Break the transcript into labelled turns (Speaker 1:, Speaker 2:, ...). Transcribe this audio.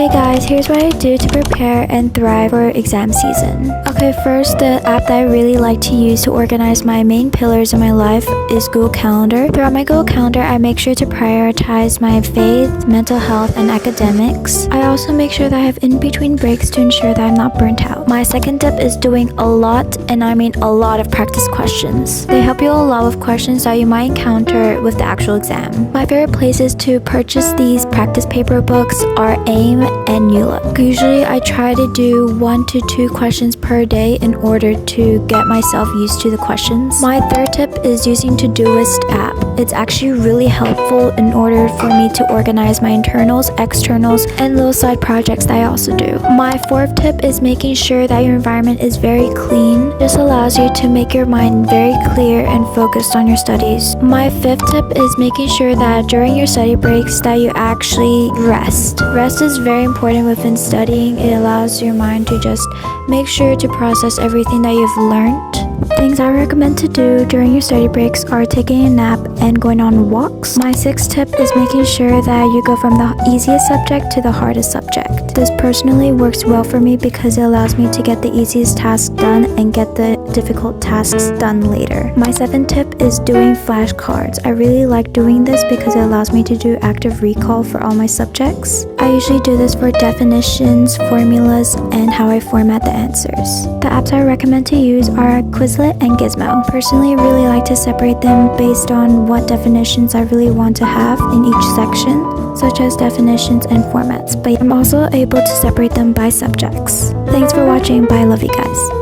Speaker 1: Hey guys, here's what I do to prepare and thrive for exam season. Okay, first, the app that I really like to use to organize my main pillars in my life is Google Calendar. Throughout my Google Calendar, I make sure to prioritize my faith, mental health, and academics. I also make sure that I have in-between breaks to ensure that I'm not burnt out. My second tip is doing a lot, and I mean a lot of practice questions. They help you a lot with questions that you might encounter with the actual exam. My favorite places to purchase these practice paper books are AIM and New Look. Usually I try to do 1 to 2 questions per day in order to get myself used to the questions. My third tip is using Todoist app. It's actually really helpful in order for me to organize my internals, externals, and little side projects that I also do. My fourth tip is making sure that your environment is very clean. This allows you to make your mind very clear and focused on your studies. My fifth tip is making sure that during your study breaks that you actually rest. Rest is very important within studying. It allows your mind to just make sure to process everything that you've learned. Things I recommend to do during your study breaks are taking a nap and going on walks. My sixth tip is making sure that you go from the easiest subject to the hardest subject. This personally works well for me because it allows me to get the easiest task done and get the difficult tasks done later. My seventh tip is doing flashcards. I really like doing this because it allows me to do active recall for all my subjects. I usually do this for definitions, formulas, and how I format the answers. The apps I recommend to use are Quizlet and Gizmo. Personally, I really like to separate them based on what definitions I really want to have in each section, such as definitions and formats, but I'm also able to separate them by subjects. Thanks for watching. Bye, love you guys.